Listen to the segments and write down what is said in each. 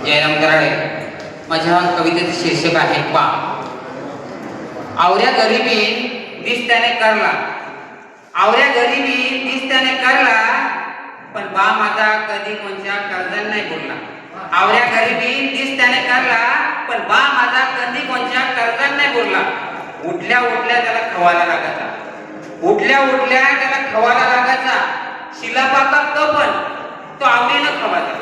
जयराम कराडे. माझ्या कवितेचे शीर्षक आहे बा. आवऱ्या गरिबीन दिसत्याने करला, आवऱ्या गरिबीन दिसत्याने करला, पण बा माझा कधी कोणत्या कर्जन नाही बोलला. आवऱ्या गरिबीन दिसत्याने करला, पण बा माझा कधी कोणत्या कर्जन नाही बोलला. उठल्या उठल्या त्याला खवायला लागायचा, उठल्या उठल्या त्याला खवायला लागायचा. शिलापाका कपन तो आवडीनं खवायचा.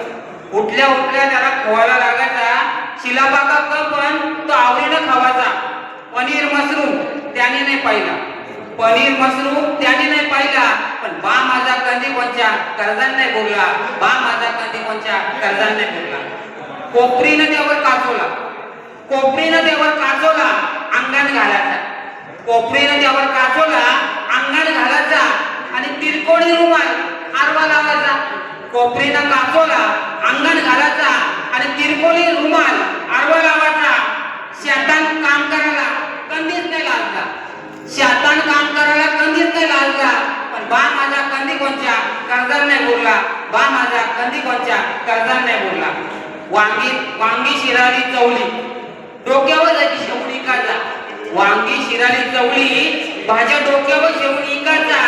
उठल्या उठल्या त्याला खवायला लागायचा. शिलापाका कपन तो आवडीनं खावायचा. पनीर मशरूम त्याने नाही पाहिला, पनीर मशरूम त्याने नाही पाहिला, पण बा माझा कधी कोणत्या कर्जन नाही बोलला. बा माझा कधी कोणत्या कर्जन नाही बोलला. कोपरीनं त्यावर काचोला, कोपरीनं त्यावर काचोला, अंगण घालायचा. कोपरीनं त्यावर काचोला, अंगण घालायचा आणि तिरकोणी रुमाल आरवा लावायचा. कोपरीनं काचोला, अंगण घालायचा आणि तिरकोणी रुमाल आरवा लावायचा. शेतान काम करायला कंदीच नाही लाजला, शेतान काम करायला कंदीच नाही लाजला, पण बा माझा कंदी कोणत्या कर्जन नाही बोलला. बा माझा कंदी कोणत्या कर्जन नाही बोलला. वांगी शिराली चवली, डोक्यावर जायची शेवून इकायचा. वांगी शिराली चवली, भाज्या डोक्यावर शेवून इकायचा.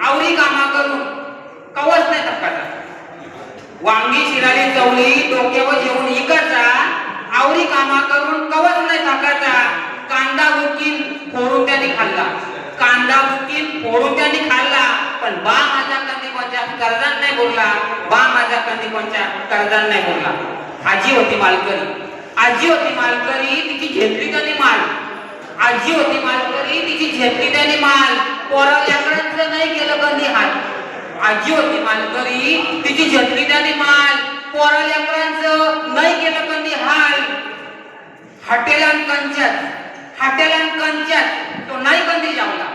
आवरी कामा करून कवच नाही थकायचा. वांगी शिराली चवली, डोक्यावर शेवून इकायचा. आवरी कामा करून कवच नाही थकायचा. कांदा बुकीन फोडून त्याने खाल्ला, कांदा बुकीन फोडून त्याने खाल्ला, पण बा माझा कधी कोणत्या कर्जन नाही बोलला. बा माझा कधी कोणत्या कर्जन नाही बोलला. आजी होती मालकरी, आजी होती मालकरी, तिची घेतली त्याने माल. आजी होती मालकरी, तिची घेतली त्याने माल. पोरा लेकरांचं नाही केलं कधी हाल. आजी होती मालकरी, तिची घेतली त्याने माल. पोरा लेकरांचं नाही केलं कधी हाल. हॉटेलान कंचात, हॉटेलान कंचात तो नाही कधी जावला.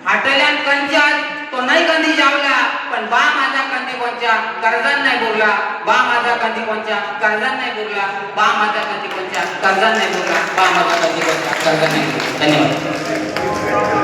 हॉटेलान कंचात तो नाही कधी जावला, पण बा माझा कधी कोणत्या कर्जन नाही बोलला. बा माझा कधी कोणत्या कर्जन नाही बोलला. बा माझा कधी कोणत्या कर्जन नाही बोलला. बा माझा कधी कोणत्या कर्जन नाही बोलला. धन्यवाद.